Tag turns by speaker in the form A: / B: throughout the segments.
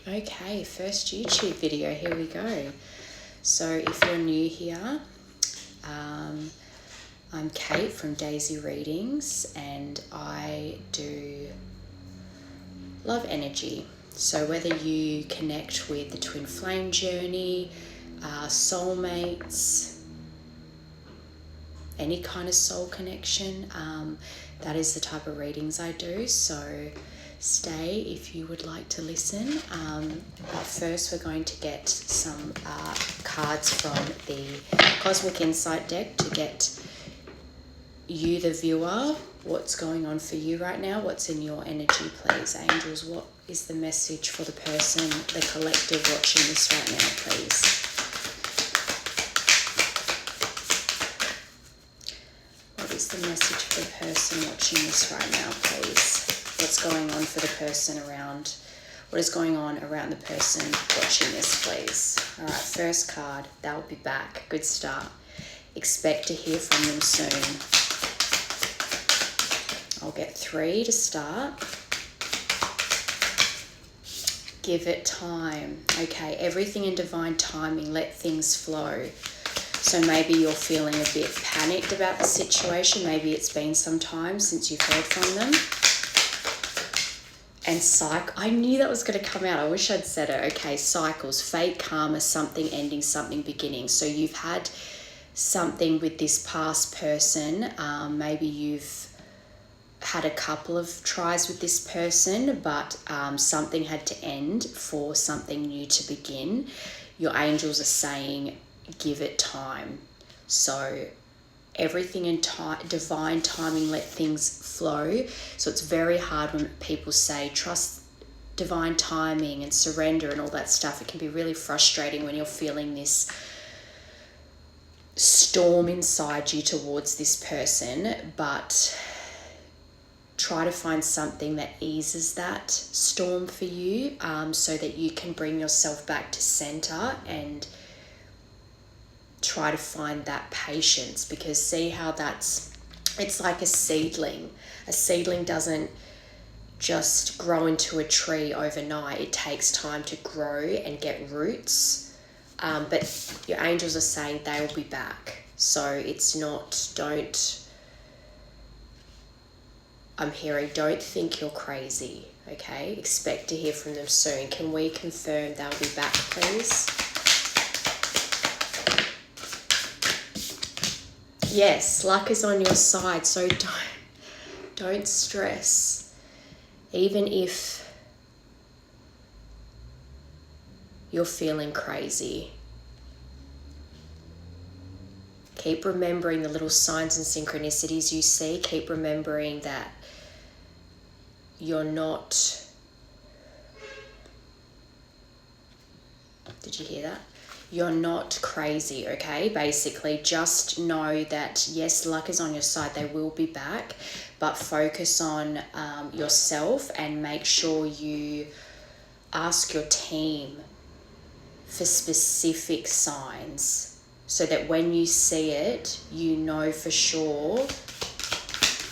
A: Okay, first YouTube video, here we go. So if you're new here, I'm Kate from Daisy Readings, and I do love energy. So whether you connect with the twin flame journey, soulmates, any kind of soul connection, that is the type of readings I do. So stay if you would like to listen. But first we're going to get some cards from the Cosmic Insight deck to get you, the viewer, what's going on for you right now, what's in your energy, please. Angels, what is the message for the person, the collective watching this right now, please? What is the message for the person watching this right now, please? What's going on for the person around? What is going on around the person watching this, please? All right, first card, they'll be back. Good start. Expect to hear from them soon. I'll get 3 to start. Give it time. Okay, everything in divine timing. Let things flow. So maybe you're feeling a bit panicked about the situation. Maybe it's been some time since you've heard from them. And I knew that was going to come out. I wish I'd said it. Okay, cycles, fate, karma, something ending, something beginning. So you've had something with this past person. Maybe you've had a couple of tries with this person, but something had to end for something new to begin. Your angels are saying, give it time. So everything in divine timing, let things flow. So it's very hard when people say trust divine timing and surrender and all that stuff. It can be really frustrating when you're feeling this storm inside you towards this person, but try to find something that eases that storm for you, so that you can bring yourself back to center and try to find that patience. Because see how it's like a seedling. A seedling doesn't just grow into a tree overnight. It takes time to grow and get roots. But your angels are saying they will be back. So it's not, I'm hearing, don't think you're crazy, okay? Expect to hear from them soon. Can we confirm they'll be back, please? Yes, luck is on your side, so don't stress. Even if you're feeling crazy, keep remembering the little signs and synchronicities you see. Keep remembering that you're not... Did you hear that? You're not crazy, okay? Basically, just know that, yes, luck is on your side. They will be back, but focus on yourself and make sure you ask your team for specific signs so that when you see it, you know for sure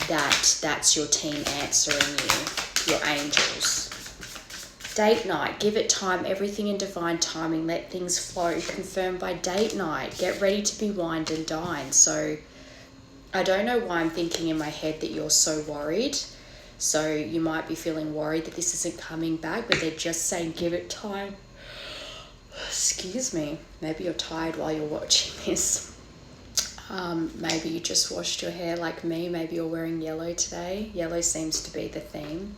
A: that that's your team answering you, your angels. Date night, give it time, everything in divine timing, let things flow, confirmed by date night, get ready to be wined and dined. So I don't know why I'm thinking in my head that you're so worried. So you might be feeling worried that this isn't coming back, but they're just saying give it time. Excuse me, maybe you're tired while you're watching this. Maybe you just washed your hair like me. Maybe you're wearing yellow today. Yellow seems to be the theme.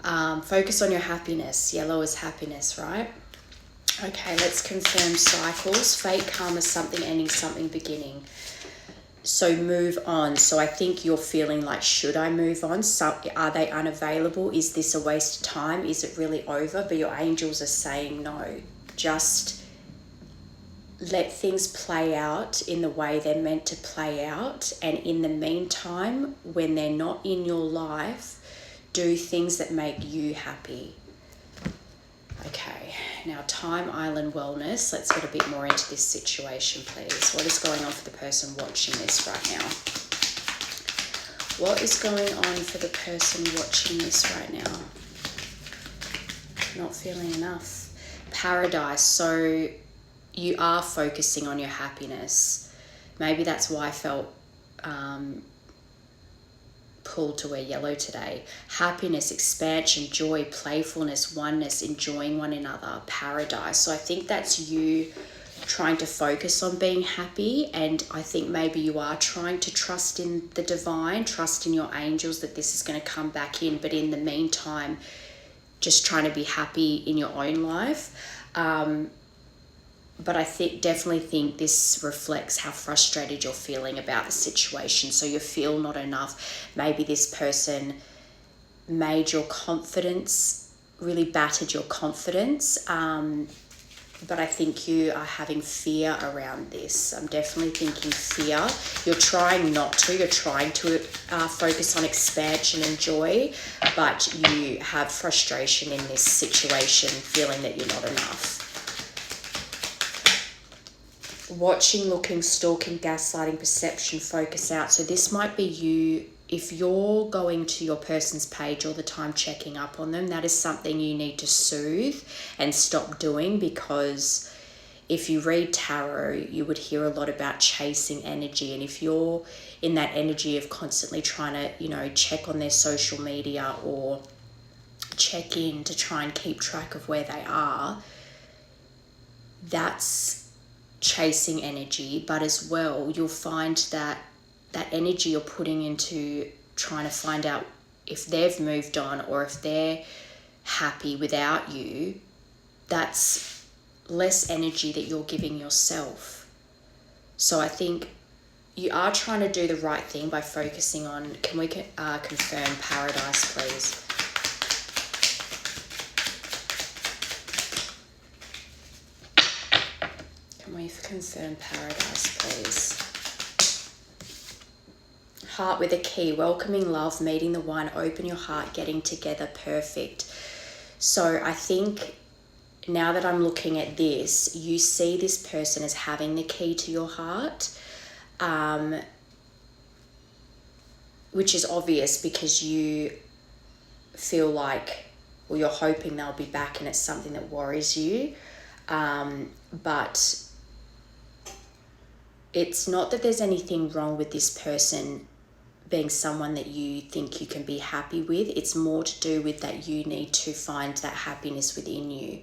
A: Focus on your happiness. Yellow is happiness, right? Okay, let's confirm cycles. Fate, karma, something ending, something beginning. So move on. So I think you're feeling like, should I move on? Are they unavailable? Is this a waste of time? Is it really over? But your angels are saying no. Just let things play out in the way they're meant to play out. And in the meantime, when they're not in your life, do things that make you happy. Okay, now Time Island Wellness. Let's get a bit more into this situation, please. What is going on for the person watching this right now? What is going on for the person watching this right now? not feeling enough. Paradise. So you are focusing on your happiness. Maybe that's why I felt pulled to wear yellow today. Happiness, expansion, joy, playfulness, oneness, enjoying one another, paradise. So I think that's you trying to focus on being happy, and I think maybe you are trying to trust in the divine, trust in your angels that this is going to come back in, but in the meantime just trying to be happy in your own life. But I definitely think this reflects how frustrated you're feeling about the situation. So you feel not enough. Maybe this person made your confidence, really battered your confidence. But I think you are having fear around this. I'm definitely thinking fear. You're trying not to. You're trying to focus on expansion and joy, but you have frustration in this situation, feeling that you're not enough. Watching, looking, stalking, gaslighting, perception, focus out. So this might be you. If you're going to your person's page all the time, checking up on them, that is something you need to soothe and stop doing, because if you read tarot, you would hear a lot about chasing energy. And if you're in that energy of constantly trying to, check on their social media or check in to try and keep track of where they are, that's chasing energy. But as well, you'll find that energy you're putting into trying to find out if they've moved on or if they're happy without you, that's less energy that you're giving yourself. So I think you are trying to do the right thing by focusing on, can we confirm paradise, please? Can we confirm paradise, please? Heart with a key, welcoming love, meeting the one, open your heart, getting together, perfect. So I think now that I'm looking at this, you see this person as having the key to your heart, which is obvious because you feel like, well, you're hoping they'll be back and it's something that worries you. But it's not that there's anything wrong with this person being someone that you think you can be happy with. It's more to do with that you need to find that happiness within you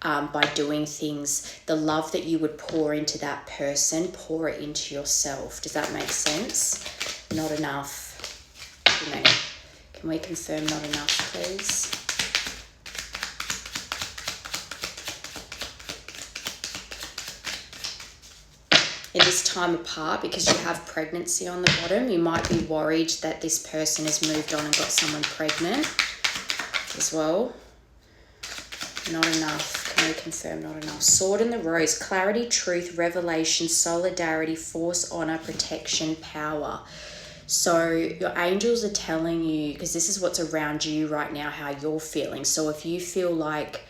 A: by doing things. The love that you would pour into that person, pour it into yourself. Does that make sense? Not enough. Can we confirm not enough, please? In this time apart, because you have pregnancy on the bottom, you might be worried that this person has moved on and got someone pregnant as well. Not enough. Can we confirm not enough? Sword and the Rose, clarity, truth, revelation, solidarity, force, honor, protection, power. So your angels are telling you, because this is what's around you right now, how you're feeling. So if you feel like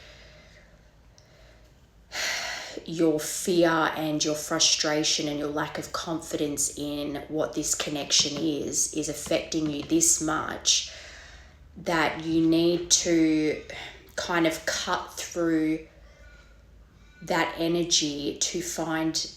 A: your fear and your frustration and your lack of confidence in what this connection is affecting you this much, that you need to kind of cut through that energy to find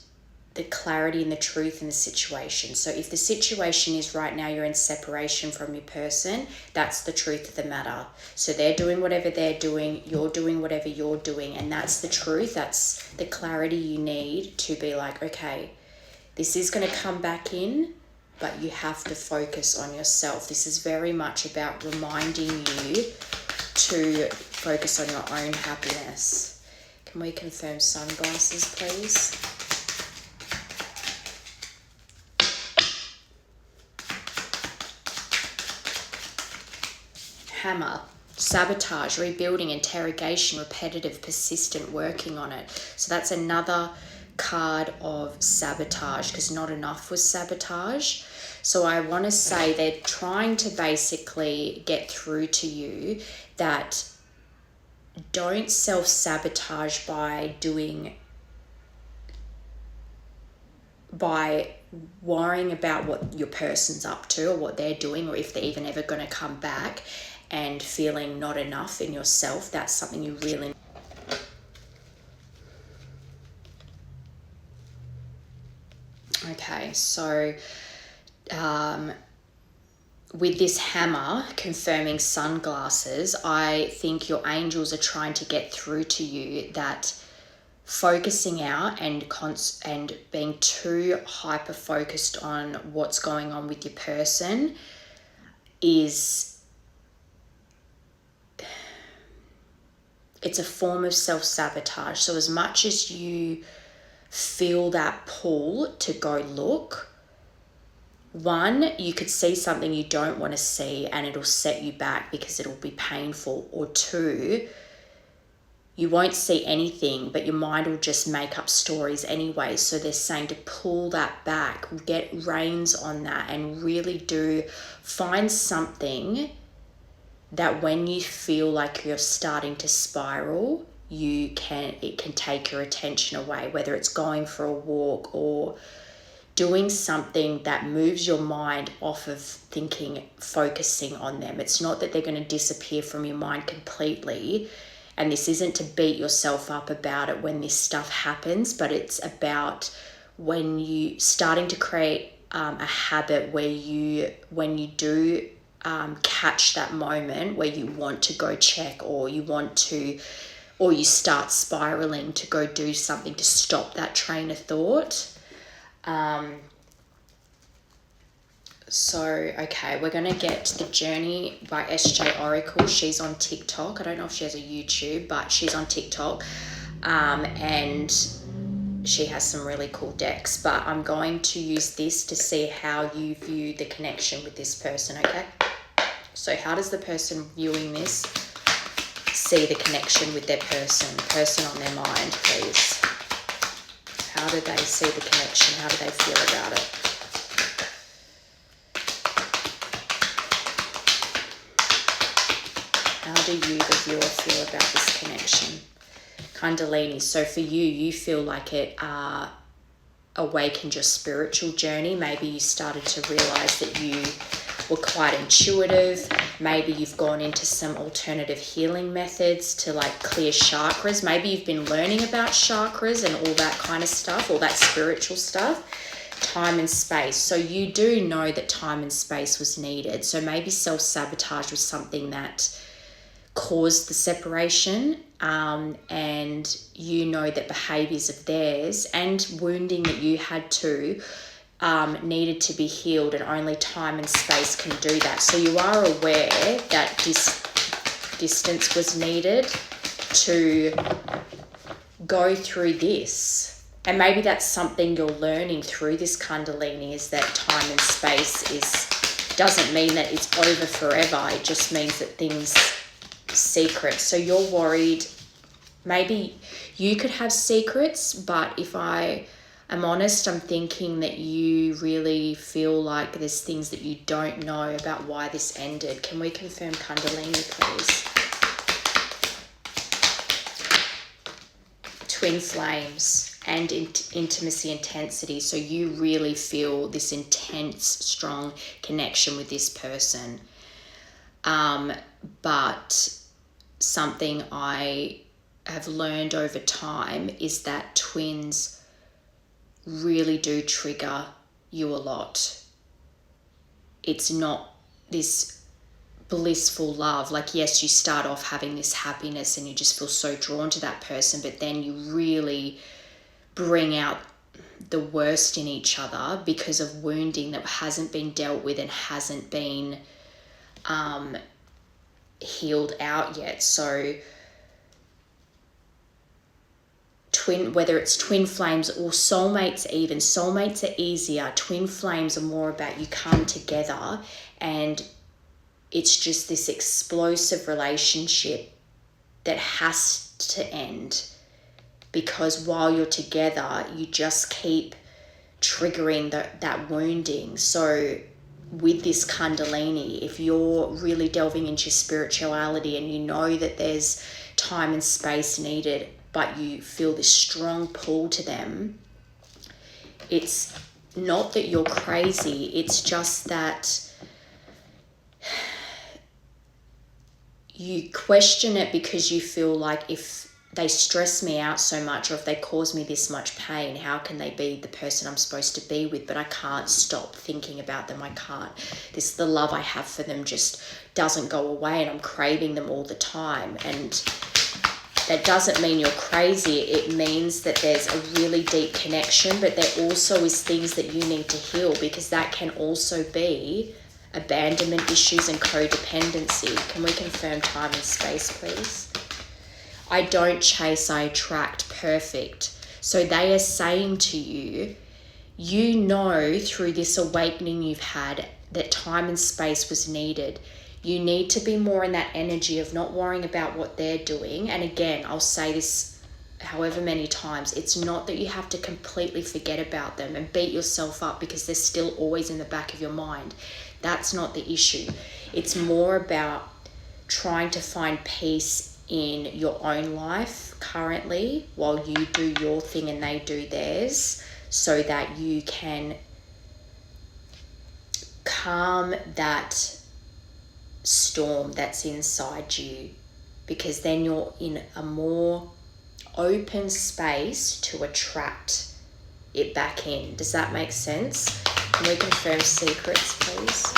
A: the clarity and the truth in the situation. So if the situation is right now you're in separation from your person, that's the truth of the matter. So they're doing whatever they're doing, you're doing whatever you're doing, and that's the truth. That's the clarity you need to be like, okay, this is going to come back in, but you have to focus on yourself. This is very much about reminding you to focus on your own happiness. Can we confirm sunglasses, please? Hammer, sabotage, rebuilding, interrogation, repetitive, persistent, working on it. So that's another card of sabotage, because not enough was sabotage. So I want to say they're trying to basically get through to you that don't self-sabotage by worrying about what your person's up to or what they're doing or if they're even ever going to come back, and feeling not enough in yourself, that's something you really. Okay, so with this hammer confirming sunglasses, I think your angels are trying to get through to you that focusing out and being too hyper focused on what's going on with your person it's a form of self-sabotage. So as much as you feel that pull to go look, one, you could see something you don't want to see and it'll set you back because it'll be painful. Or two, you won't see anything, but your mind will just make up stories anyway. So they're saying to pull that back, get reins on that, and really do find something that when you feel like you're starting to spiral, it can take your attention away, whether it's going for a walk or doing something that moves your mind off of focusing on them. It's not that they're going to disappear from your mind completely. And this isn't to beat yourself up about it when this stuff happens, but it's about when you starting to create a habit where when you do catch that moment where you want to go check or you start spiraling, to go do something to stop that train of thought. Okay, we're going to get The Journey by SJ Oracle. She's on TikTok. I don't know if she has a YouTube, but she's on TikTok. And she has some really cool decks. But I'm going to use this to see how you view the connection with this person, okay? So how does the person viewing this see the connection with their person on their mind, please? How do they see the connection? How do they feel about it? How do you, the viewer, feel about this connection? Kundalini. So for you, you feel like it awakened your spiritual journey. Maybe you started to realize that you were quite intuitive. Maybe you've gone into some alternative healing methods to like clear chakras. Maybe you've been learning about chakras and all that kind of stuff, all that spiritual stuff. Time and space. So you do know that time and space was needed. So maybe self-sabotage was something that caused the separation, and you know that behaviors of theirs and wounding that you had too needed to be healed, and only time and space can do that. So you are aware that distance was needed to go through this. And maybe that's something you're learning through this Kundalini, is that time and space doesn't mean that it's over forever. It just means that things secrets. So you're worried. Maybe you could have secrets, but if I am honest, I'm thinking that you really feel like there's things that you don't know about why this ended. Can we confirm Kundalini, please? Twin flames and intimacy, intensity. So you really feel this intense, strong connection with this person. But something I have learned over time is that twins really do trigger you a lot. It's not this blissful love. Like, yes, you start off having this happiness and you just feel so drawn to that person, but then you really bring out the worst in each other because of wounding that hasn't been dealt with and hasn't been healed out yet. So whether it's twin flames or soulmates, even soulmates are easier. Twin flames are more about you come together and it's just this explosive relationship that has to end, because while you're together you just keep triggering that wounding. So with this Kundalini, if you're really delving into spirituality and you know that there's time and space needed, but you feel this strong pull to them, it's not that you're crazy, it's just that you question it because you feel like if they stress me out so much, or if they cause me this much pain, how can they be the person I'm supposed to be with? But I can't stop thinking about them. I can't. The love I have for them just doesn't go away, and I'm craving them all the time. And that doesn't mean you're crazy. It means that there's a really deep connection, but there also is things that you need to heal, because that can also be abandonment issues and codependency. Can we confirm time and space, please? I don't chase, I attract. Perfect. So they are saying to you, you know through this awakening you've had that time and space was needed. You need to be more in that energy of not worrying about what they're doing. And again, I'll say this however many times, it's not that you have to completely forget about them and beat yourself up because they're still always in the back of your mind. That's not the issue. It's more about trying to find peace in your own life currently while you do your thing and they do theirs, so that you can calm that storm that's inside you, because then you're in a more open space to attract it back in. Does that make sense? Can we confirm secrets, please?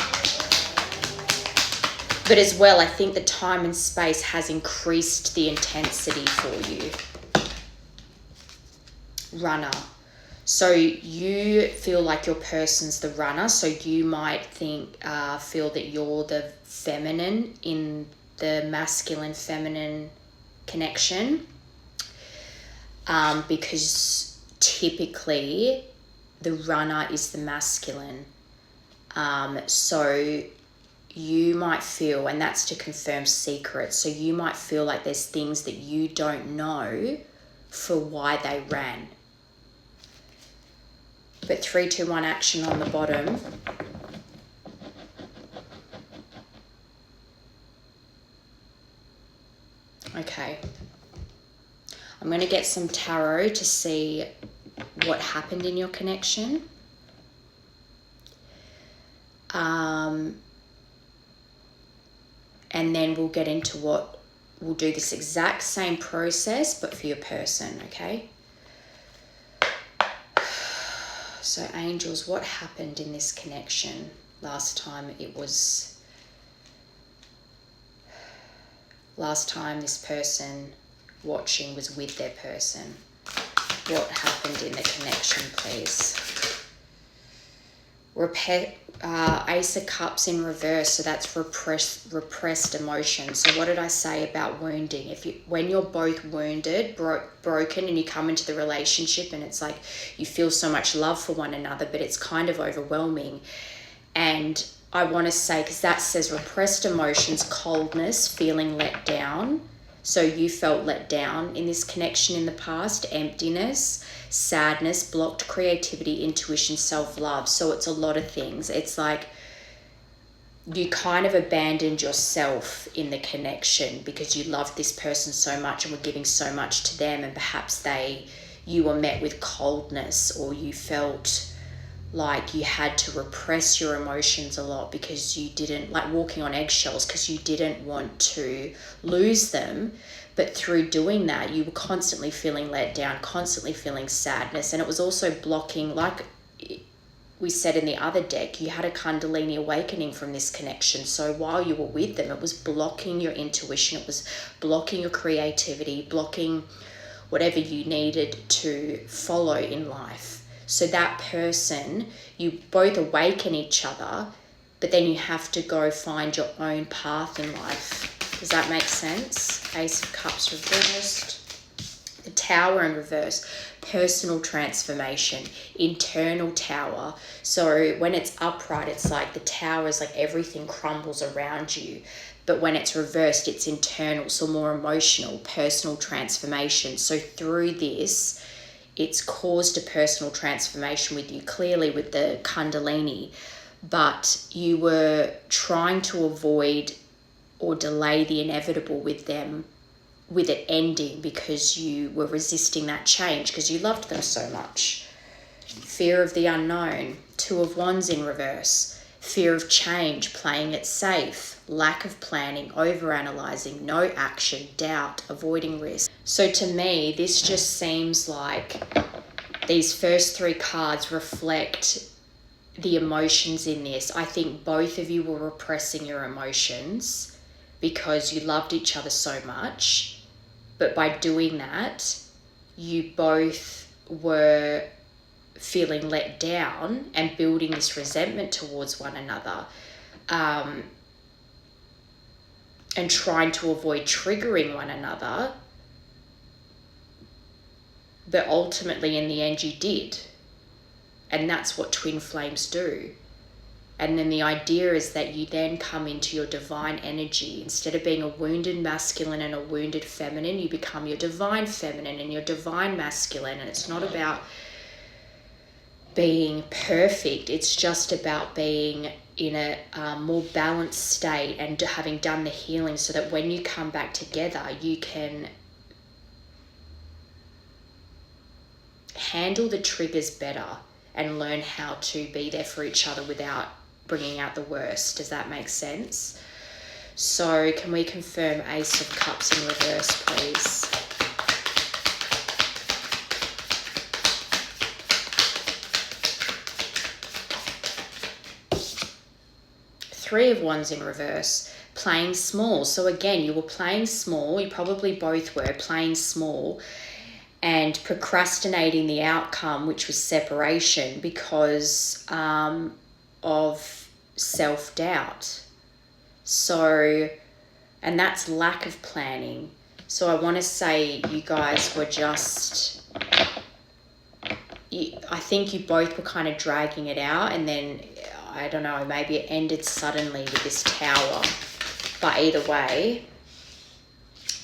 A: But as well, I think the time and space has increased the intensity for you. Runner. So you feel like your person's the runner. So you might feel that you're the feminine in the masculine feminine connection. Because typically the runner is the masculine. So you might feel, and that's to confirm secrets, so you might feel like there's things that you don't know for why they ran. But 3, 2, 1 action on the bottom. Okay. I'm going to get some tarot to see what happened in your connection. And then we'll get into we'll do this exact same process, but for your person, okay? So angels, what happened in this connection last time this person watching was with their person? What happened in the connection, please? Ace of Cups in reverse, so that's repressed emotion. So what did I say about wounding? When you're both wounded, broken, and you come into the relationship and it's like you feel so much love for one another, but it's kind of overwhelming. And I want to say, because that says repressed emotions, coldness, feeling let down. So you felt let down in this connection in the past, emptiness, sadness, blocked creativity, intuition, self-love. So it's a lot of things. It's like you kind of abandoned yourself in the connection because you loved this person so much and were giving so much to them, and perhaps you were met with coldness, or you felt like you had to repress your emotions a lot because you didn't, like walking on eggshells, because you didn't want to lose them. But through doing that, you were constantly feeling let down, constantly feeling sadness. And it was also blocking, like we said in the other deck, you had a Kundalini awakening from this connection. So while you were with them, it was blocking your intuition, it was blocking your creativity, blocking whatever you needed to follow in life. So that person, you both awaken each other, but then you have to go find your own path in life. Does that make sense? Ace of Cups reversed. The Tower in reverse. Personal transformation. Internal tower. So when it's upright, it's like the tower is like everything crumbles around you. But when it's reversed, it's internal, so more emotional, personal transformation. So through this, it's caused a personal transformation with you, clearly with the Kundalini, but you were trying to avoid or delay the inevitable with them, with it ending, because you were resisting that change because you loved them so much. Fear of the unknown. 2 of Wands in reverse. Fear of change, playing it safe. lack of planning, overanalyzing, no action, doubt, avoiding risk. So to me, this just seems like these first 3 cards reflect the emotions in this. I think both of you were repressing your emotions because you loved each other so much. But by doing that, you both were feeling let down and building this resentment towards one another, and trying to avoid triggering one another. But ultimately, in the end, you did. And that's what twin flames do. And then the idea is that you then come into your divine energy. Instead of being a wounded masculine and a wounded feminine, you become your divine feminine and your divine masculine. And it's not about being perfect. It's just about being in a more balanced state and having done the healing, so that when you come back together, you can handle the triggers better and learn how to be there for each other without bringing out the worst. Does that make sense? So can we confirm Ace of Cups in reverse, please? Three of Wands in reverse, playing small. So again, you were playing small. You probably both were playing small and procrastinating the outcome, which was separation, because of self-doubt. So, and that's lack of planning. So I want to say you guys were just, I think you both were kind of dragging it out, and then, I don't know, maybe it ended suddenly with this Tower. But either way,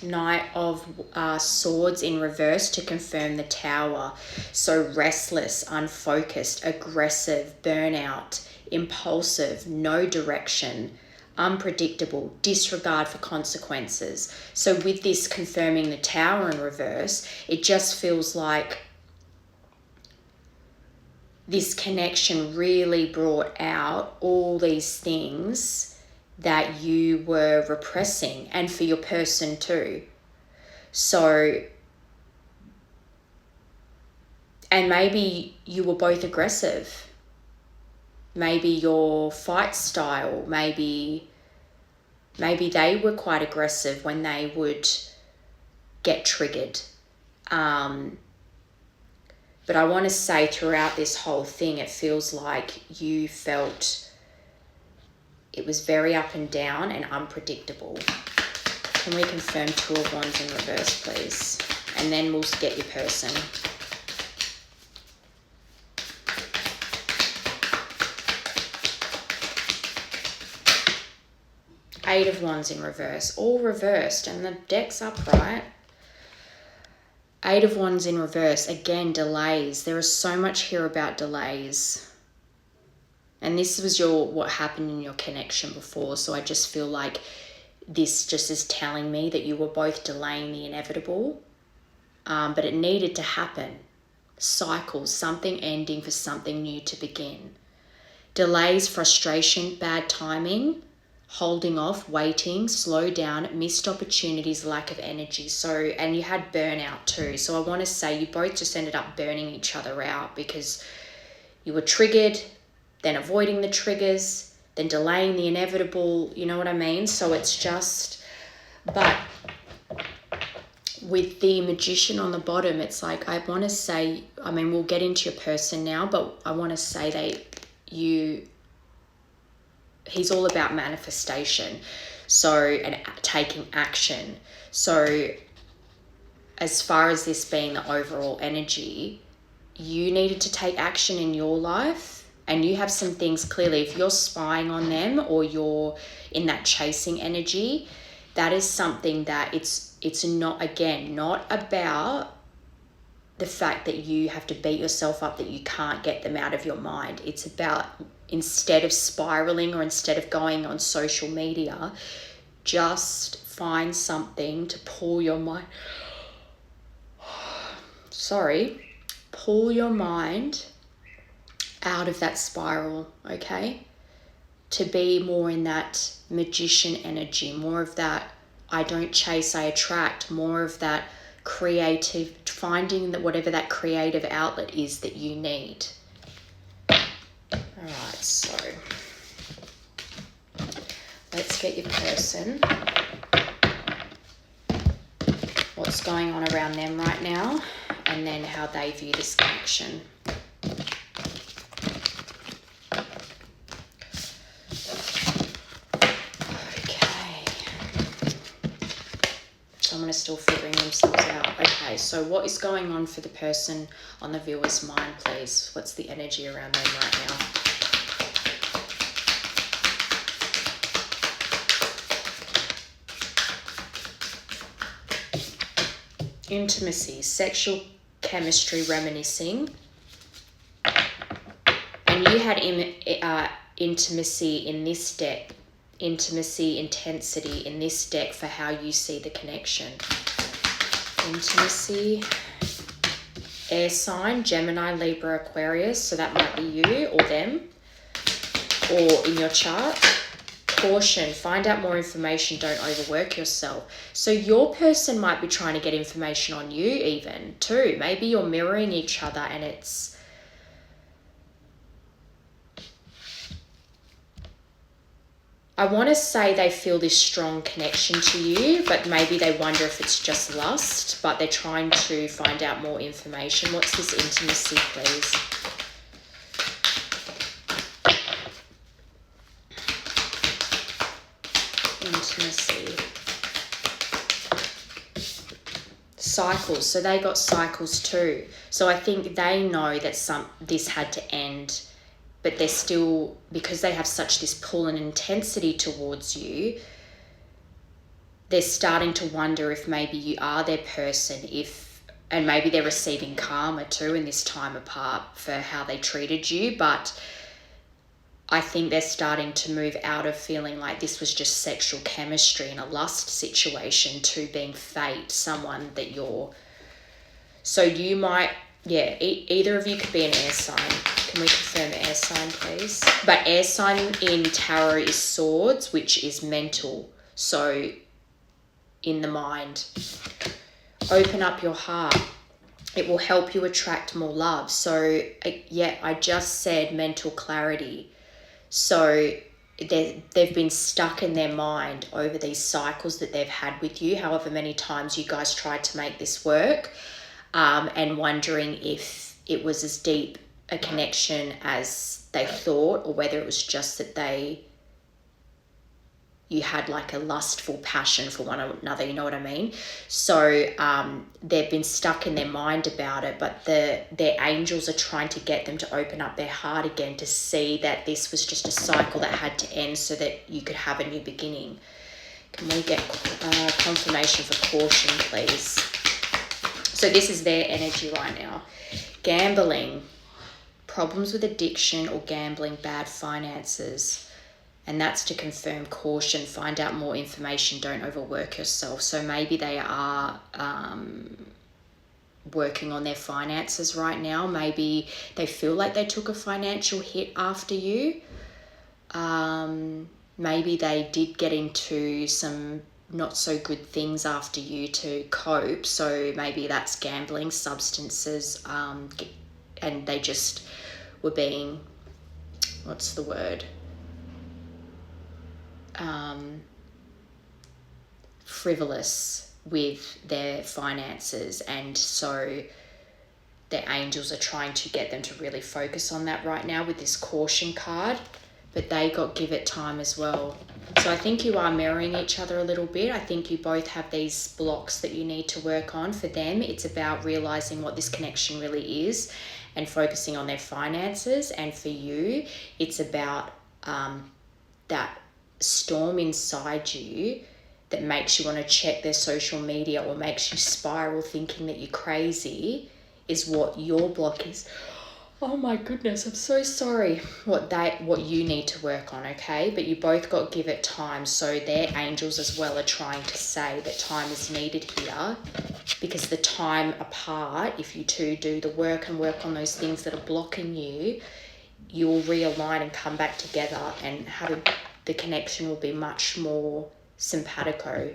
A: Knight of Swords in reverse to confirm the Tower. So restless, unfocused, aggressive, burnout, impulsive, no direction, unpredictable, disregard for consequences. So with this confirming the Tower in reverse, it just feels like this connection really brought out all these things that you were repressing, and for your person too. So, and maybe you were both aggressive. Maybe your fight style, maybe they were quite aggressive when they would get triggered. But I want to say throughout this whole thing, it feels like you felt it was very up and down and unpredictable. Can we confirm Two of Wands in reverse, please? And then we'll get your person. Eight of Wands in reverse, all reversed, and the deck's upright. Eight of Wands in reverse, again, delays. There is so much here about delays. And this was what happened in your connection before. So I just feel like this just is telling me that you were both delaying the inevitable. But it needed to happen. Cycles, something ending for something new to begin. Delays, frustration, bad timing, holding off, waiting, slow down, missed opportunities, lack of energy. So, and you had burnout too. So I want to say you both just ended up burning each other out because you were triggered, then avoiding the triggers, then delaying the inevitable, you know what I mean? So it's just, but with the Magician on the bottom, it's like, I want to say, I mean, we'll get into your person now, but I want to say he's all about manifestation, so, and taking action. So as far as this being the overall energy, you needed to take action in your life, and you have some things clearly, if you're spying on them or you're in that chasing energy, that is something that it's not, again, not about the fact that you have to beat yourself up that you can't get them out of your mind. It's about, instead of spiraling or instead of going on social media, just find something to pull your mind. Pull your mind out of that spiral, okay? to be more in that magician energy, more of that I don't chase, I attract, more of that creative, finding that whatever that creative outlet is that you need. All right, so let's get your person. What's going on around them right now, and then how they view this connection. Okay. Someone is still figuring themselves out. Okay, so what is going on for the person on the viewer's mind, please? What's the energy around them right now? Intimacy, sexual chemistry, reminiscing. And you had intimacy in this deck, intimacy, intensity in this deck for how you see the connection. Intimacy, air sign, Gemini, Libra, Aquarius, so that might be you or them, or in your chart. Caution, find out more information, don't overwork yourself. So your person might be trying to get information on you even too. Maybe you're mirroring each other and it's... I want to say they feel this strong connection to you, but maybe they wonder if it's just lust, but they're trying to find out more information. What's this intimacy, please? Intimacy. Cycles. So they got cycles too. So I think they know that this had to end, but they're still, because they have such this pull and intensity towards you, they're starting to wonder if maybe you are their person, and maybe they're receiving karma too in this time apart for how they treated you. But I think they're starting to move out of feeling like this was just sexual chemistry in a lust situation to being fate, someone that you're... So you might, either of you could be an air sign. Can we confirm air sign, please? But air sign in tarot is swords, which is mental. So in the mind. Open up your heart. It will help you attract more love. So I just said mental clarity. So they've been stuck in their mind over these cycles that they've had with you, however many times you guys tried to make this work, and wondering if it was as deep a connection as they thought, or whether it was just that you had like a lustful passion for one another, you know what I mean? So they've been stuck in their mind about it, but their angels are trying to get them to open up their heart again to see that this was just a cycle that had to end so that you could have a new beginning. Can we get confirmation for caution, please? So this is their energy right now. Gambling, problems with addiction or gambling, bad finances. And that's to confirm caution, find out more information, don't overwork yourself. So maybe they are working on their finances right now. Maybe they feel like they took a financial hit after you. Maybe they did get into some not so good things after you to cope. So maybe that's gambling, substances, and they just were being, what's the word? Frivolous with their finances, and so their angels are trying to get them to really focus on that right now with this caution card, but they got give it time as well. So I think you are mirroring each other a little bit. I think you both have these blocks that you need to work on. For them, it's about realizing what this connection really is and focusing on their finances, and for you it's about that storm inside you that makes you want to check their social media or makes you spiral thinking that you're crazy is what your block is. Oh my goodness, I'm so sorry. What you need to work on, okay? But you both got give it time. So their angels as well are trying to say that time is needed here, because the time apart, if you two do the work and work on those things that are blocking you, you'll realign and come back together, and the connection will be much more simpatico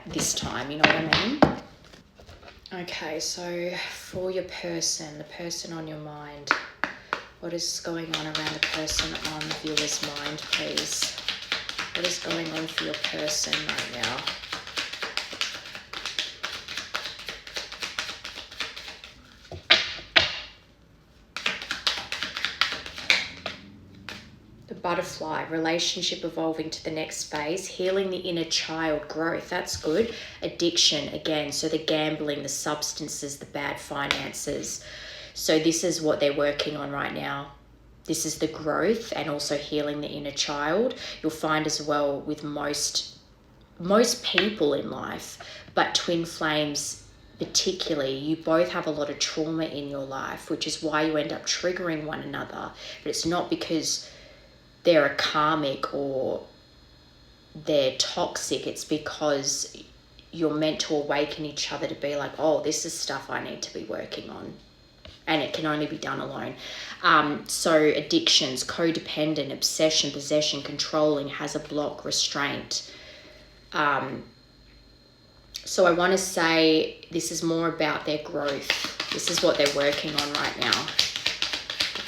A: this time, you know what I mean? Okay, so for your person, the person on your mind, what is going on around the person on the viewer's mind, please? What is going on for your person right now? The butterfly, relationship evolving to the next phase, healing the inner child, growth, that's good. Addiction, again, so the gambling, the substances, the bad finances. So this is what they're working on right now. This is the growth and also healing the inner child. You'll find as well with most people in life, but twin flames particularly, you both have a lot of trauma in your life, which is why you end up triggering one another. But it's not because they're a karmic or they're toxic. It's because you're meant to awaken each other to be like, oh, this is stuff I need to be working on. And it can only be done alone. So addictions, codependent, obsession, possession, controlling, has a block, restraint. So I want to say this is more about their growth. This is what they're working on right now.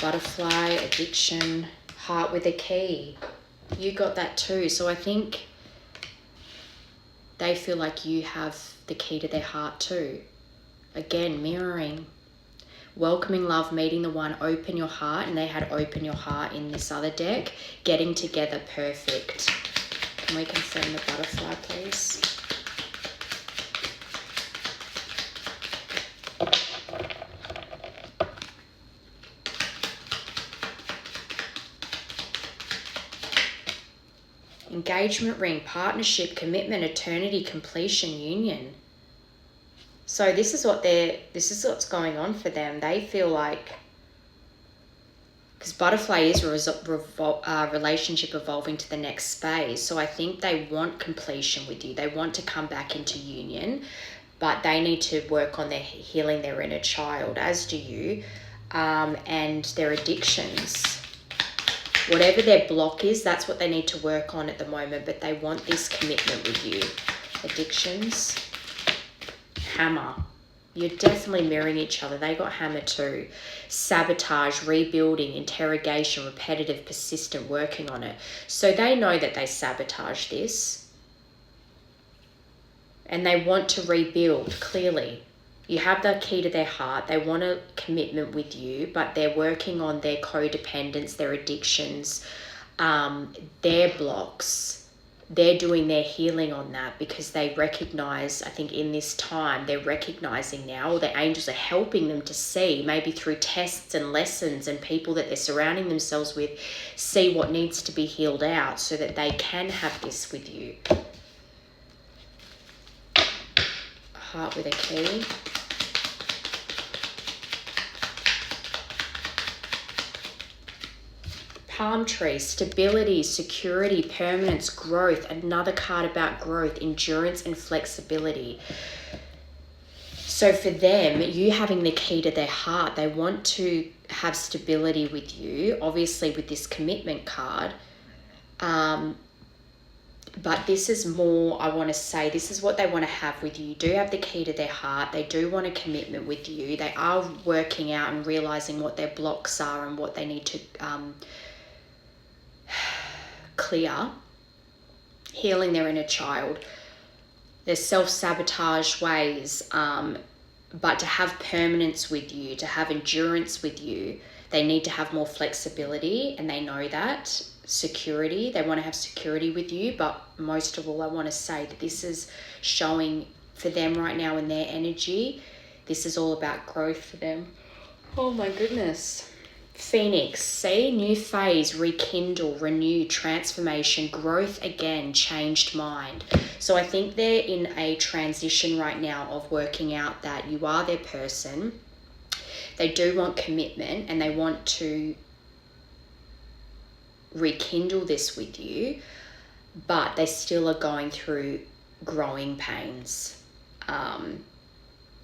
A: Butterfly, addiction, heart with a key. You got that too. So I think they feel like you have the key to their heart too. Again, mirroring. Welcoming love, meeting the one, open your heart. And they had open your heart in this other deck. Getting together, perfect. Can we confirm the butterfly, please? Engagement ring, partnership, commitment, eternity, completion, union. So this is what's going on for them. They feel like, because butterfly is relationship evolving to the next phase. So I think they want completion with you. They want to come back into union, but they need to work on their healing their inner child, as do you, and their addictions. Whatever their block is, that's what they need to work on at the moment, but they want this commitment with you. Addictions. Hammer. You're definitely mirroring each other. They got hammer too. Sabotage, rebuilding, interrogation, repetitive, persistent, working on it. So they know that they sabotage this. And they want to rebuild, clearly. You have the key to their heart. They want a commitment with you, but they're working on their codependence, their addictions, their blocks. They're doing their healing on that because they recognize, I think in this time, they're recognizing now, or the angels are helping them to see, maybe through tests and lessons and people that they're surrounding themselves with, see what needs to be healed out so that they can have this with you. Heart with a key. Palm tree, stability, security, permanence, growth. Another card about growth, endurance and flexibility. So for them, you having the key to their heart, they want to have stability with you, obviously with this commitment card. But this is more, I want to say, this is what they want to have with you. You do have the key to their heart. They do want a commitment with you. They are working out and realizing what their blocks are and what they need to clear, healing their inner child, their self-sabotage ways, but to have permanence with you, to have endurance with you, they need to have more flexibility, and they know that. Security, they want to have security with you, but most of all, I want to say that this is showing for them right now in their energy. This is all about growth for them. Oh my goodness. Phoenix, see, new phase, rekindle, renew, transformation, growth again, changed mind. So I think they're in a transition right now of working out that you are their person. They do want commitment and they want to rekindle this with you, but they still are going through growing pains.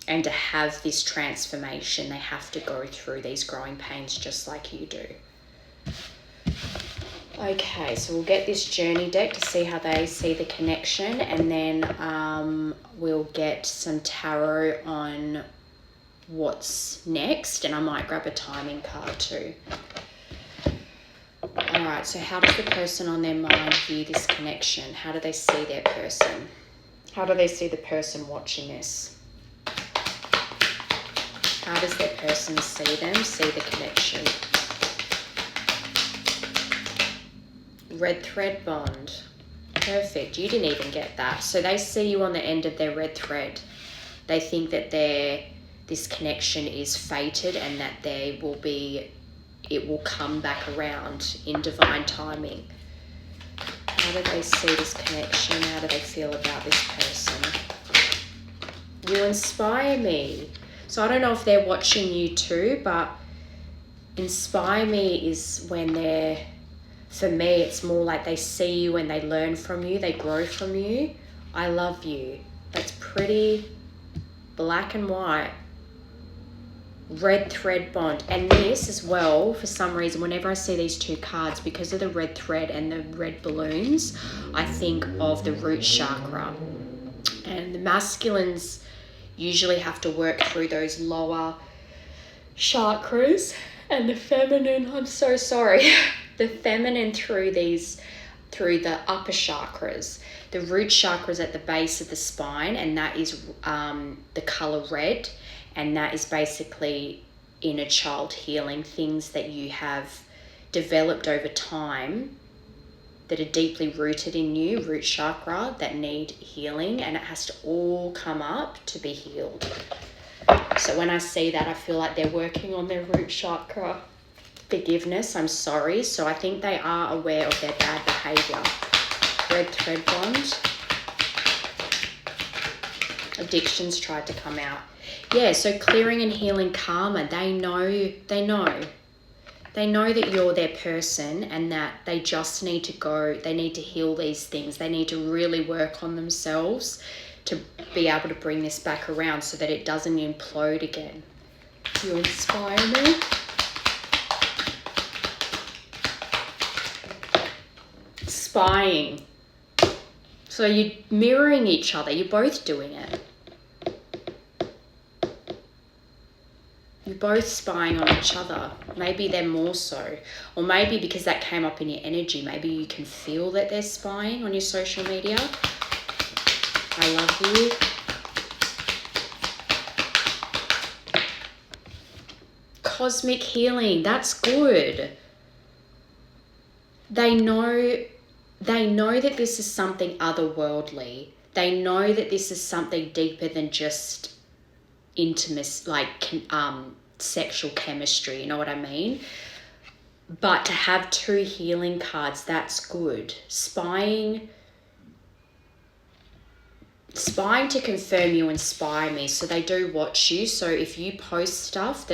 A: And to have this transformation, they have to go through these growing pains just like you do. Okay, so we'll get this journey deck to see how they see the connection, and then we'll get some tarot on what's next, and I might grab a timing card too. All right, so how does the person on their mind view this connection? How do they see their person? How do they see the person watching this? How does their person see them, see the connection? Red thread bond. Perfect. You didn't even get that. So they see you on the end of their red thread. They think that this connection is fated and that it will come back around in divine timing. How do they see this connection? How do they feel about this person? You inspire me. So I don't know if they're watching you too, but inspire me is when for me, it's more like they see you and they learn from you, they grow from you. I love you. That's pretty black and white. Red thread bond. And this as well, for some reason, whenever I see these two cards, because of the red thread and the red balloons, I think of the root chakra. And the masculines usually have to work through those lower chakras, and the feminine, I'm so sorry, the feminine through the upper chakras. The root chakra is at the base of the spine, and that is the color red, and that is basically inner child healing, things that you have developed over time that are deeply rooted in you, root chakra, that need healing, and it has to all come up to be healed. So when I see that, I feel like they're working on their root chakra. Forgiveness, I'm sorry. So I think they are aware of their bad behavior. Red thread bond. Addictions tried to come out. Yeah, so clearing and healing karma. They know that you're their person, and that they just need to heal these things. They need to really work on themselves to be able to bring this back around so that it doesn't implode again. You inspire me. Spying. So you're mirroring each other. You're both doing it. You're both spying on each other. Maybe they're more so. Or maybe because that came up in your energy, maybe you can feel that they're spying on your social media. I love you. Cosmic healing. That's good. They know that this is something otherworldly. They know that this is something deeper than just intimacy, like sexual chemistry, you know what I mean? But to have two healing cards, that's good. Spying to confirm you inspire me. So they do watch you. So if you post stuff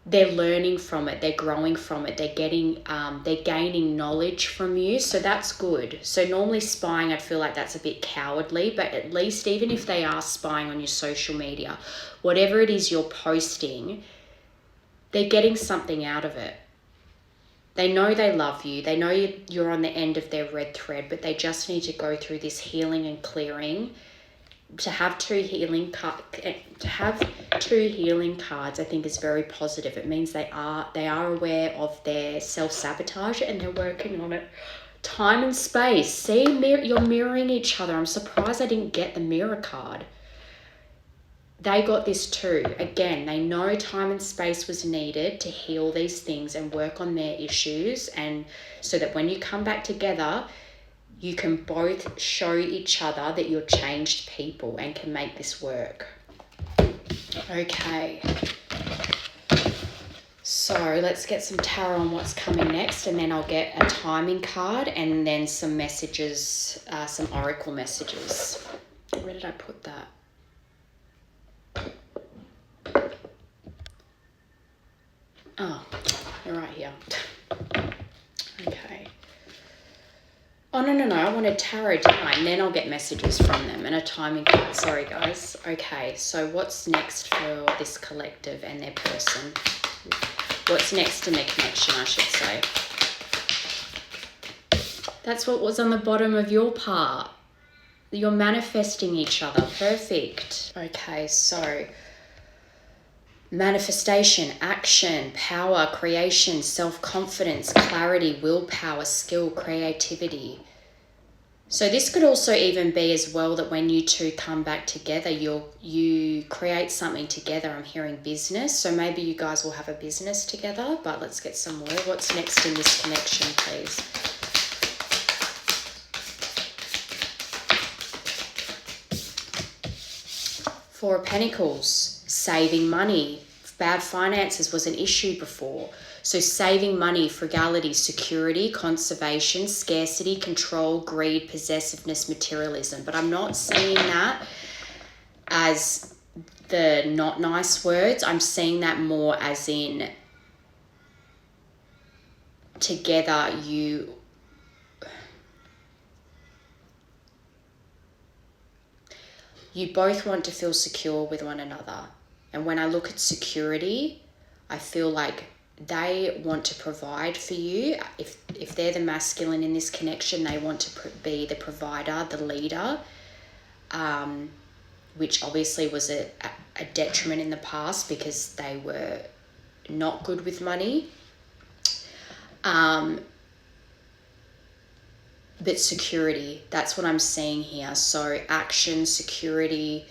A: they're learning from it, they're growing from it, they're gaining knowledge from you. So that's good. So normally spying, I feel like that's a bit cowardly, but at least even if they are spying on your social media, whatever it is you're posting, they're getting something out of it. They know they love you. They know you're on the end of their red thread, but they just need to go through this healing and clearing. To have two healing cards, I think is very positive. It means they are aware of their self-sabotage and they're working on it. Time and space. See, you're mirroring each other. I'm surprised I didn't get the mirror card. They got this too. Again, they know time and space was needed to heal these things and work on their issues, and so that when you come back together, you can both show each other that you're changed people and can make this work. Okay. So let's get some tarot on what's coming next, and then I'll get a timing card and then some messages, some oracle messages. Where did I put that? Oh, they're right here. Okay. Oh, no. I wanted tarot, didn't I? And then I'll get messages from them and a timing card. Sorry, guys. Okay, so what's next for this collective and their person? What's next in their connection, I should say. That's what was on the bottom of your part. You're manifesting each other. Perfect. Okay, so manifestation, action, power, creation, self-confidence, clarity, willpower, skill, creativity. So this could also even be as well that when you two come back together, you create something together. I'm hearing business. So maybe you guys will have a business together, but let's get some more. What's next in this connection, please? Four of Pentacles, saving money. Bad finances was an issue before. So saving money, frugality, security, conservation, scarcity, control, greed, possessiveness, materialism. But I'm not seeing that as the not nice words. I'm seeing that more as in together you both want to feel secure with one another. And when I look at security, I feel like they want to provide for you. If they're the masculine in this connection, they want to be the provider, the leader, which obviously was a detriment in the past because they were not good with money. But security, that's what I'm seeing here. So action, security.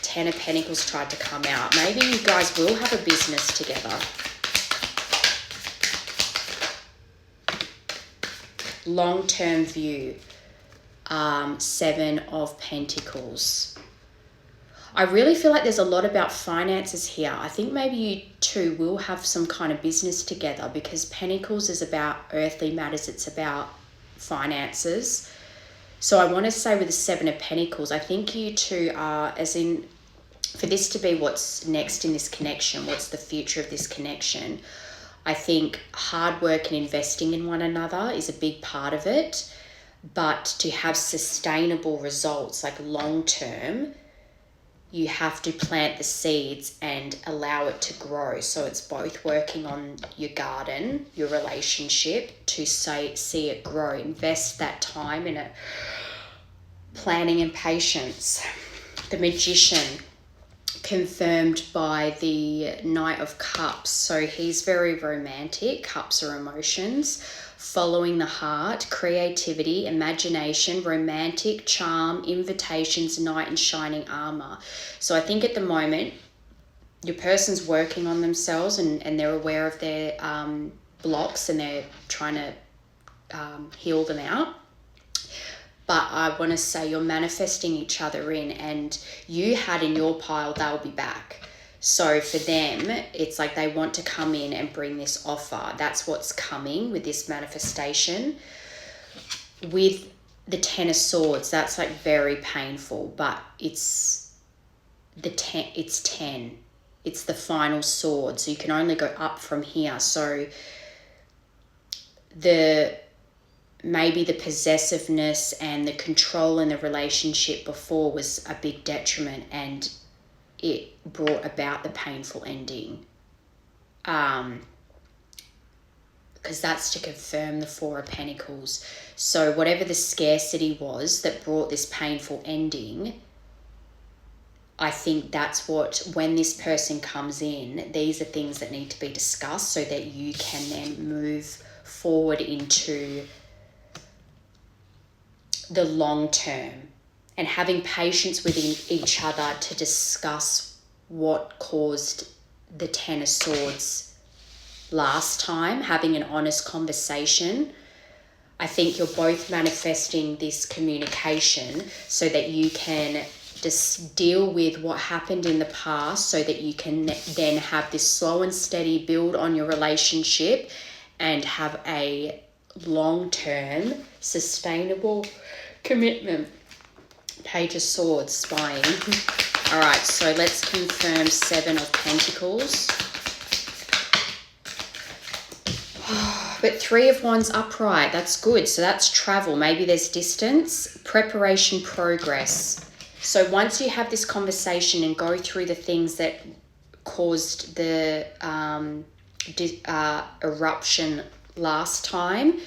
A: Ten of Pentacles tried to come out. Maybe you guys will have a business together. Long-term view. Seven of Pentacles. I really feel like there's a lot about finances here. I think maybe you two will have some kind of business together because Pentacles is about earthly matters. It's about finances. So I want to say with the Seven of Pentacles, I think you two are, as in, for this to be what's next in this connection, what's the future of this connection, I think hard work and investing in one another is a big part of it. But to have sustainable results, like long term, you have to plant the seeds and allow it to grow. So it's both working on your garden, your relationship, to see it grow. Invest that time in it. Planning and patience. The Magician, confirmed by the Knight of Cups. So he's very romantic. Cups are emotions. Following the heart, creativity, imagination, romantic, charm, invitations, knight in shining armor. So I think at the moment, your person's working on themselves and they're aware of their blocks and they're trying to heal them out. But I want to say you're manifesting each other in, and you had in your pile, they'll be back. So for them, it's like they want to come in and bring this offer. That's what's coming with this manifestation. With the Ten of Swords, that's like very painful, but it's 10. It's the final sword. So you can only go up from here. So maybe the possessiveness and the control in the relationship before was a big detriment, and it brought about the painful ending. Because that's to confirm the Four of Pentacles. So whatever the scarcity was that brought this painful ending, I think that's what, when this person comes in, these are things that need to be discussed so that you can then move forward into the long term, and having patience with each other to discuss what caused the Ten of Swords last time, having an honest conversation. I think you're both manifesting this communication so that you can just deal with what happened in the past so that you can then have this slow and steady build on your relationship and have a long-term sustainable commitment. Page of Swords, spying. All right, so let's confirm Seven of Pentacles. But Three of Wands upright, that's good. So that's travel. Maybe there's distance, preparation, progress. So once you have this conversation and go through the things that caused the eruption last time,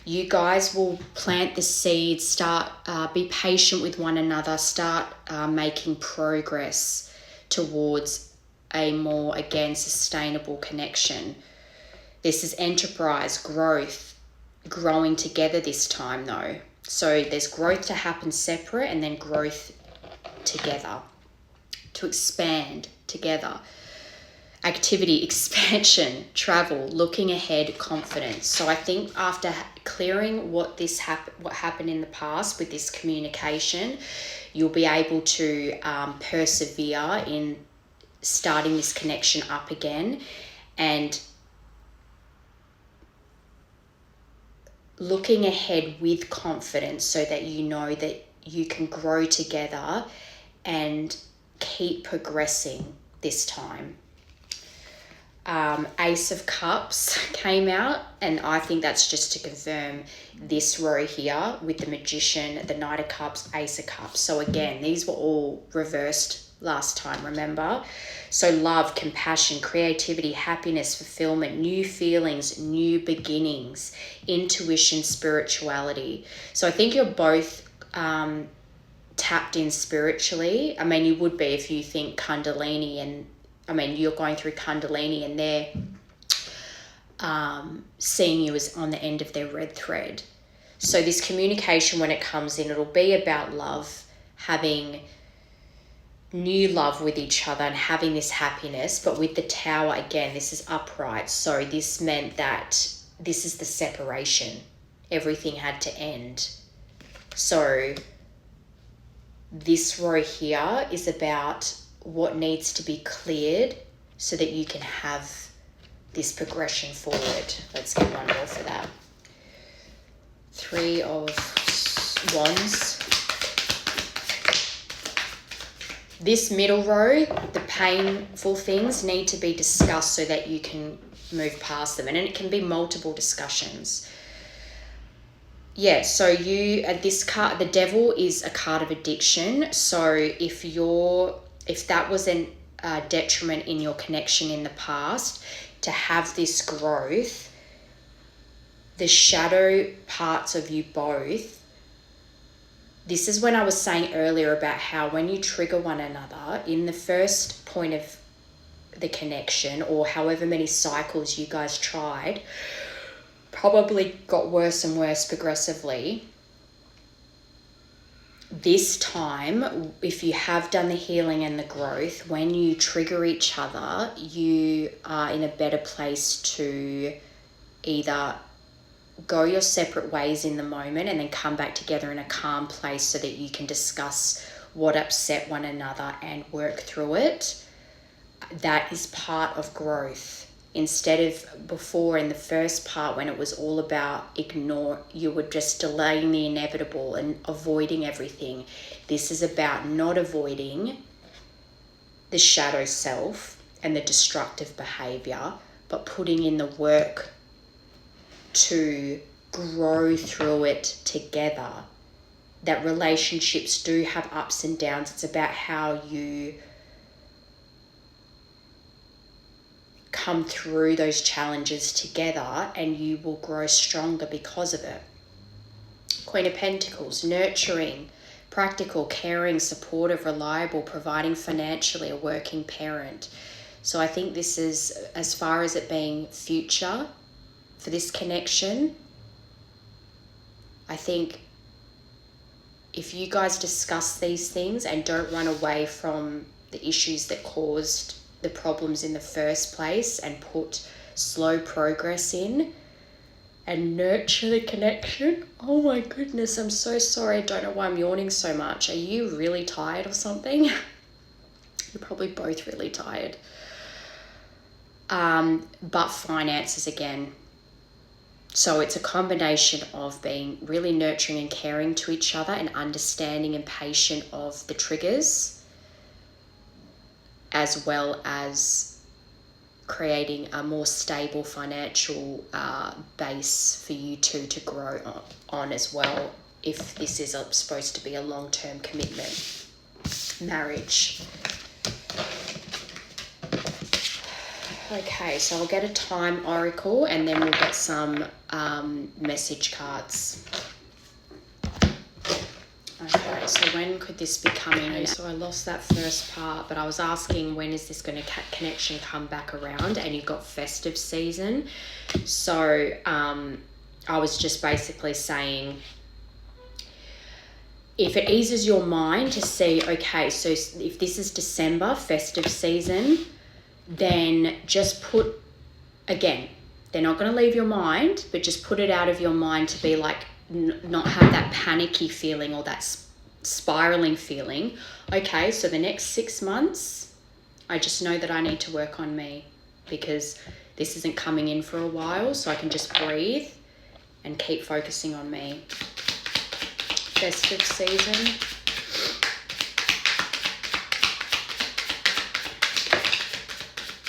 A: You guys will plant the seeds, start, be patient with one another, start making progress towards a more, again, sustainable connection. This is enterprise, growth, growing together this time though. So there's growth to happen separate and then growth together, to expand together. Activity, expansion, travel, looking ahead, confidence. So I think after clearing what happened in the past with this communication, you'll be able to persevere in starting this connection up again and looking ahead with confidence so that you know that you can grow together and keep progressing this time. Ace of Cups came out, and I think that's just to confirm this row here with the Magician, the Knight of Cups, Ace of Cups. So again, these were all reversed last time, remember? So love, compassion, creativity, happiness, fulfillment, new feelings, new beginnings, intuition, spirituality. So I think you're both tapped in spiritually. I mean, you would be if you think Kundalini, and I mean, you're going through Kundalini and they're seeing you as on the end of their red thread. So this communication, when it comes in, it'll be about love, having new love with each other and having this happiness. But with the Tower, again, this is upright. So this meant that this is the separation. Everything had to end. So this row here is about what needs to be cleared so that you can have this progression forward. Let's get one more for that. 3 of Wands. This middle row, the painful things need to be discussed so that you can move past them. And it can be multiple discussions. Yeah, so this card, the Devil, is a card of addiction. So if that was a detriment in your connection in the past, to have this growth, the shadow parts of you both, this is when I was saying earlier about how when you trigger one another in the first point of the connection, or however many cycles you guys tried, probably got worse and worse progressively. This time, if you have done the healing and the growth, when you trigger each other, you are in a better place to either go your separate ways in the moment and then come back together in a calm place so that you can discuss what upset one another and work through it. That is part of growth. Instead of before in the first part when it was all about you were just delaying the inevitable and avoiding everything. This is about not avoiding the shadow self and the destructive behavior, but putting in the work to grow through it together. That relationships do have ups and downs. It's about how you come through those challenges together, and you will grow stronger because of it. Queen of Pentacles, nurturing, practical, caring, supportive, reliable, providing financially, a working parent. So I think this is, as far as it being future for this connection, I think if you guys discuss these things and don't run away from the issues that caused the problems in the first place and put slow progress in and nurture the connection. Oh my goodness, I'm so sorry. I don't know why I'm yawning so much. Are you really tired or something? You're probably both really tired. But finances again. So it's a combination of being really nurturing and caring to each other and understanding and patient of the triggers, as well as creating a more stable financial base for you two to grow on as well, if this is supposed to be a long-term commitment. Marriage. Okay, so I'll get a time oracle and then we'll get some message cards. Okay, so when could this be coming in? So I lost that first part, but I was asking when is this going to connection come back around, and you got festive season. So I was just basically saying, if it eases your mind to see, okay, so if this is December, festive season, then just put, again, they're not going to leave your mind, but just put it out of your mind to be like, not have that panicky feeling or that spiraling feeling. Okay, so the next 6 months, I just know that I need to work on me because this isn't coming in for a while, so I can just breathe and keep focusing on me. Festive season.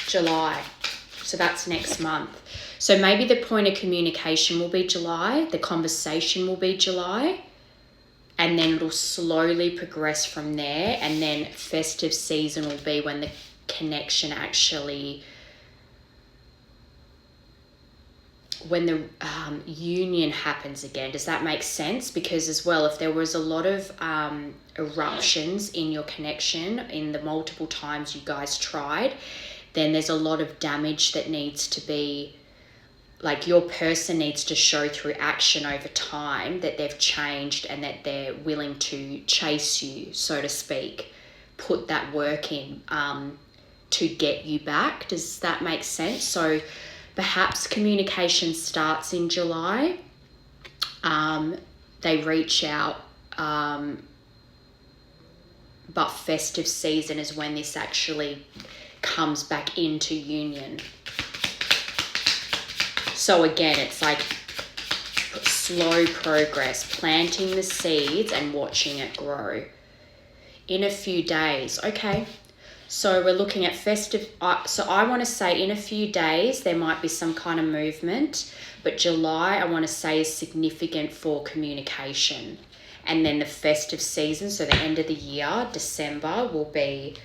A: July. So that's next month. So maybe the point of communication will be July, the conversation will be July, and then it'll slowly progress from there, and then festive season will be when the connection actually, when the union happens again. Does that make sense? Because as well, if there was a lot of eruptions in your connection in the multiple times you guys tried, then there's a lot of damage that needs to be, like, your person needs to show through action over time that they've changed and that they're willing to chase you, so to speak, put that work in to get you back. Does that make sense? So perhaps communication starts in July. They reach out, but festive season is when this actually comes back into union. So again, it's like slow progress, planting the seeds and watching it grow. In a few days, okay. So we're looking at festive. So I want to say in a few days, there might be some kind of movement, but July, I want to say, is significant for communication. And then the festive season, so the end of the year, December, will be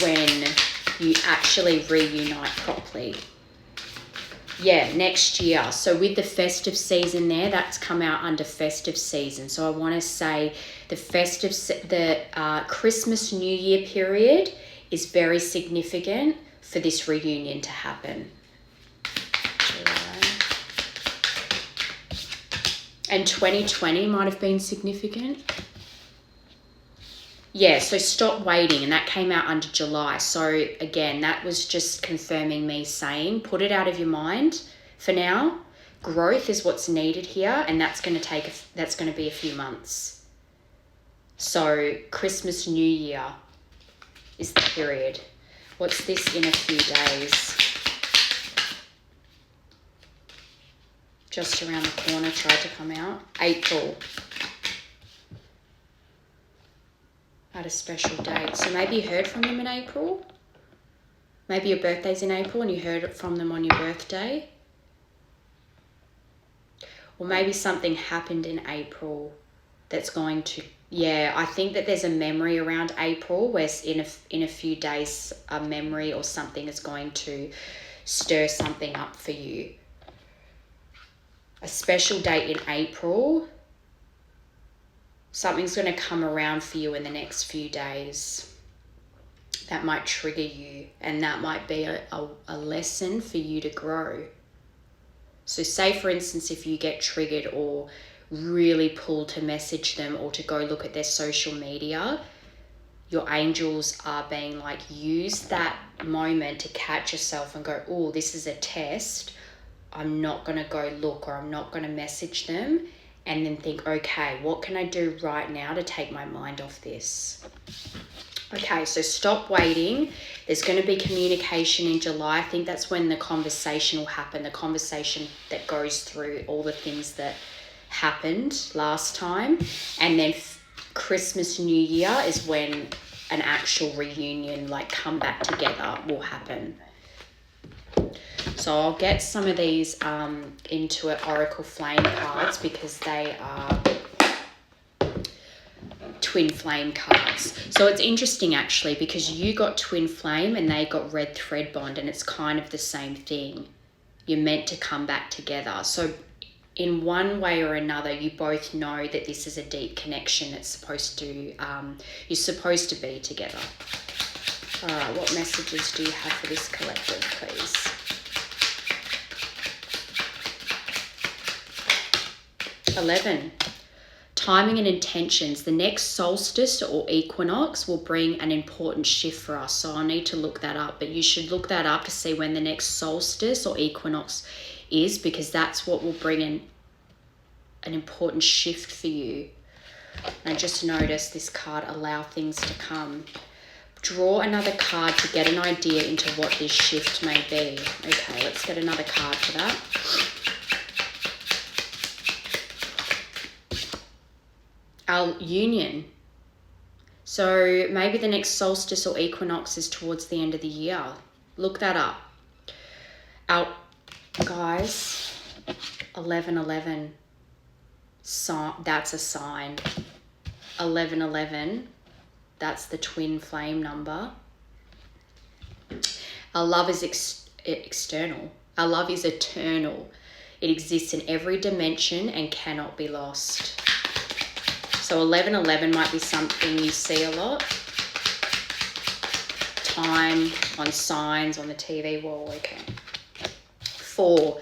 A: when you actually reunite properly. Yeah, next year. So with the festive season there, that's come out under festive season. So I want to say the Christmas New Year period is very significant for this reunion to happen. And 2020 might have been significant. Yeah, so stop waiting, and that came out under July. So again, that was just confirming me saying, put it out of your mind for now. Growth is what's needed here, and that's going to be a few months. So Christmas, New Year is the period. What's this in a few days? Just around the corner, tried to come out. April. At a special date. So maybe you heard from them in April. Maybe your birthday's in April and you heard from them on your birthday. Or maybe something happened in April that's going to... Yeah, I think that there's a memory around April where in a few days a memory or something is going to stir something up for you. A special date in April... Something's going to come around for you in the next few days that might trigger you, and that might be a lesson for you to grow. So say, for instance, if you get triggered or really pulled to message them or to go look at their social media, your angels are being like, use that moment to catch yourself and go, oh, this is a test. I'm not going to go look, or I'm not going to message them. And then think, okay, what can I do right now to take my mind off this? Okay, so stop waiting. There's going to be communication in July. I think that's when the conversation will happen, the conversation that goes through all the things that happened last time. And then Christmas, New Year is when an actual reunion, like come back together, will happen. So I'll get some of these Intuit Oracle Flame cards because they are twin flame cards. So it's interesting actually, because you got twin flame and they got red thread bond, and it's kind of the same thing. You're meant to come back together. So in one way or another, you both know that this is a deep connection that's supposed to, you're supposed to be together. All right, what messages do you have for this collective, please? $11. Timing and intentions. The next solstice or equinox will bring an important shift for us. So I'll need to look that up, but you should look that up to see when the next solstice or equinox is, because that's what will bring in an important shift for you. And just notice this card, allow things to come. Draw another card to get an idea into what this shift may be. Okay, let's get another card for that. Our union. So maybe the next solstice or equinox is towards the end of the year. Look that up. Our guys, 1111. So that's a sign. 1111. That's the twin flame number. Our love is external. Our love is eternal. It exists in every dimension and cannot be lost. So 1111 might be something you see a lot. Time on signs on the TV wall. Okay. 4.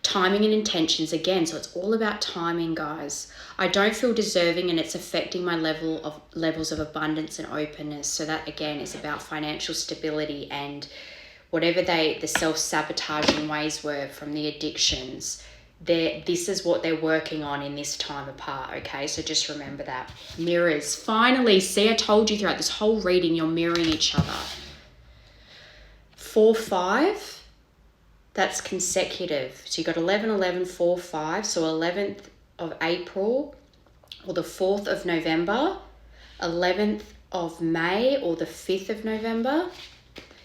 A: Timing and intentions again. So it's all about timing, guys. I don't feel deserving and it's affecting my levels of abundance and openness. So that again is about financial stability and whatever the self-sabotaging ways were from the addictions. This is what they're working on in this time apart, okay? So just remember that. Mirrors. Finally, see, I told you throughout this whole reading, you're mirroring each other. 4, 5, that's consecutive. So you got 11, 11, 4, 5. So 11th of April or the 4th of November, 11th of May or the 5th of November.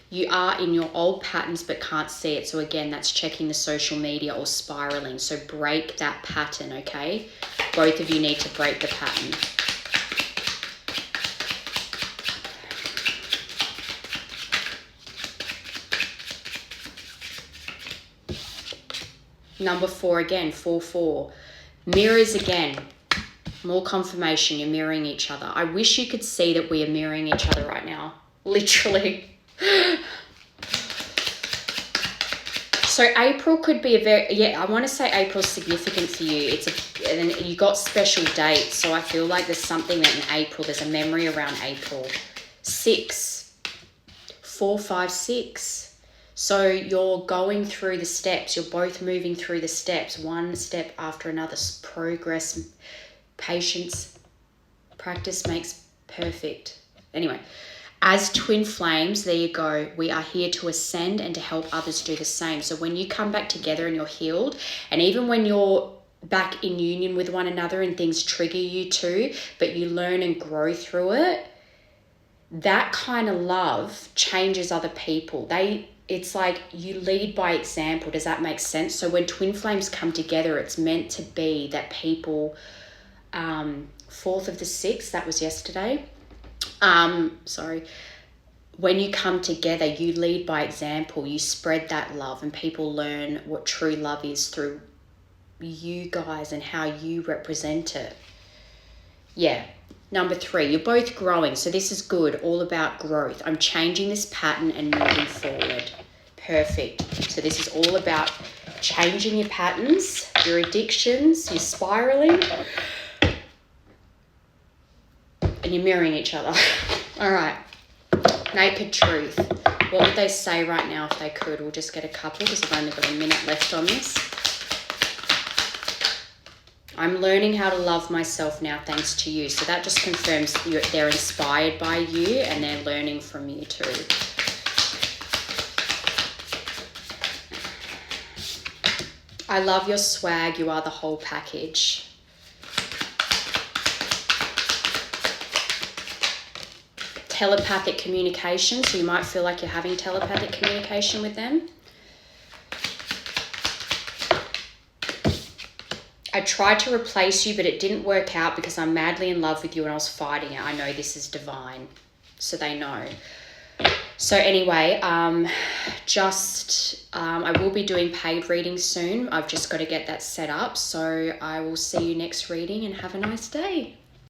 A: You are in your old patterns but can't see it. So again, that's checking the social media or spiraling. So break that pattern, okay? Both of you need to break the pattern. Number 4 again, 4, 4. Mirrors again. More confirmation, you're mirroring each other. I wish you could see that we are mirroring each other right now. Literally. So April could be a very, I want to say April's significant for you. And you got special dates. So I feel like there's something that in April, there's a memory around April. 6, 4, 5, 6. So you're going through the steps. You're both moving through the steps, one step after another. Progress, patience, practice makes perfect. Anyway, as twin flames, there you go. We are here to ascend and to help others do the same. So when you come back together and you're healed, and even when you're back in union with one another and things trigger you too, but you learn and grow through it, that kind of love changes other people. It's like you lead by example. Does that make sense? So when twin flames come together, it's meant to be that people, 4th of the 6th, that was yesterday. When you come together, you lead by example. You spread that love and people learn what true love is through you guys and how you represent it. Yeah. Number 3, you're both growing. So this is good, all about growth. I'm changing this pattern and moving forward. Perfect. So this is all about changing your patterns, your addictions, your spiraling, and you're mirroring each other. All right. Naked truth. What would they say right now if they could? We'll just get a couple because I've only got a minute left on this. I'm learning how to love myself now thanks to you. So that just confirms they're inspired by you and they're learning from you too. I love your swag. You are the whole package. Telepathic communication. So you might feel like you're having telepathic communication with them. A tried to replace you, but it didn't work out because I'm madly in love with you and I was fighting it. I know this is divine. So they know. So anyway, I will be doing paid readings soon. I've just got to get that set up. So I will see you next reading and have a nice day.